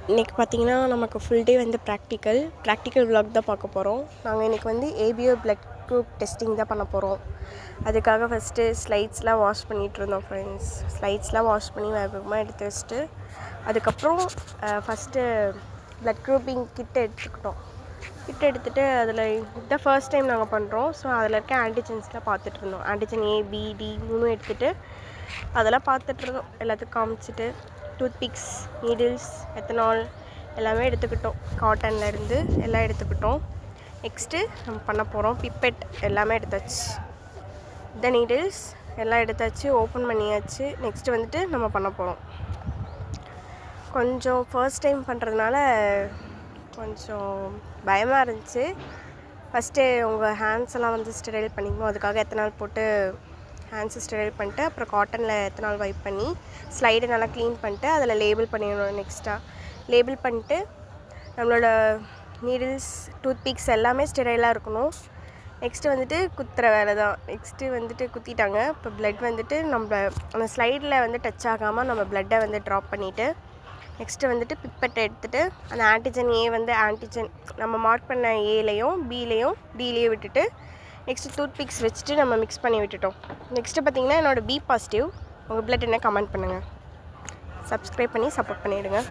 இன்றைக்கி பார்த்திங்கன்னா நமக்கு ஃபுல் டே வந்து ப்ராக்டிக்கல் விலாக் தான் பார்க்க போகிறோம். நாங்கள் இன்றைக்கி வந்து ஏபிஓ பிளட் குரூப் டெஸ்டிங் தான் பண்ண போகிறோம். அதுக்காக ஃபஸ்ட்டு ஸ்லைட்ஸ்லாம் வாஷ் பண்ணிகிட்ருந்தோம் ஃப்ரெண்ட்ஸ். ஸ்லைட்ஸ்லாம் வாஷ் பண்ணி வேகமாக எடுத்து வச்சுட்டு அதுக்கப்புறம் ஃபஸ்ட்டு பிளட் குரூப்பிங் கிட் எடுத்துக்கிட்டோம். கிட் எடுத்துகிட்டு அதில் இதான் ஃபர்ஸ்ட் டைம் நாங்கள் பண்ணுறோம். ஸோ அதில் இருக்க ஆன்டிஜென்ஸ்லாம் பார்த்துட்ருந்தோம். ஆன்டிஜன் ஏ, பி, டி 3 எடுத்துகிட்டு அதெல்லாம் பார்த்துட்ருந்தோம். எல்லாத்துக்கும் காமிச்சிட்டு டூத்பிக்ஸ், நீடில்ஸ், எத்தனால் எல்லாமே எடுத்துக்கிட்டோம். காட்டன்லேருந்து எல்லாம் எடுத்துக்கிட்டோம். நெக்ஸ்ட்டு நம்ம பண்ண போகிறோம். பிப்பெட் எல்லாமே எடுத்தாச்சு. இந்த நீடில்ஸ் எல்லாம் எடுத்தாச்சு, ஓப்பன் பண்ணியாச்சு. நெக்ஸ்ட்டு வந்துட்டு நம்ம பண்ண போகிறோம். கொஞ்சம் ஃபர்ஸ்ட் டைம் பண்ணுறதுனால கொஞ்சம் பயமாக இருந்துச்சு. ஃபஸ்ட்டு உங்கள் ஹேண்ட்ஸ் எல்லாம் வந்து ஸ்டெரைல் பண்ணிக்கணும். அதுக்காக எத்தனால் போட்டு ஹேண்ட்ஸை ஸ்டெரைல் பண்ணிட்டு அப்புறம் காட்டனில் எத்தனால் வைப் பண்ணி ஸ்லைடை நல்லா க்ளீன் பண்ணிட்டு அதில் லேபிள் பண்ணிடணும். நெக்ஸ்ட்டாக லேபிள் பண்ணிட்டு நம்மளோட நீடில்ஸ், டூத்பிக்ஸ் எல்லாமே ஸ்டெரைலாக இருக்கணும். நெக்ஸ்ட்டு வந்துட்டு குத்துற வேலை தான். நெக்ஸ்ட்டு வந்துட்டு குத்திட்டாங்க. இப்போ ப்ளட் வந்துட்டு நம்ம அந்த ஸ்லைடில் வந்து டச் ஆகாமல் நம்ம ப்ளட்டை வந்து ட்ராப் பண்ணிவிட்டு நெக்ஸ்ட்டு வந்துட்டு பிப்பெட்டை எடுத்துகிட்டு அந்த ஆன்டிஜன் ஏ வந்து ஆன்டிஜன் நம்ம மார்க் பண்ண ஏலையும் பிலையும் டிலையும் விட்டுட்டு நெக்ஸ்ட்டு டூத்பிக்ஸ் வச்சுட்டு நம்ம மிக்ஸ் பண்ணி விட்டுட்டோம். நெக்ஸ்ட்டு பார்த்திங்கன்னா என்னோடய பி பாசிட்டிவ். உங்கள் ப்ளட் என்ன கமெண்ட் பண்ணுங்கள். சப்ஸ்கிரைப் பண்ணி சப்போர்ட் பண்ணிவிடுங்க.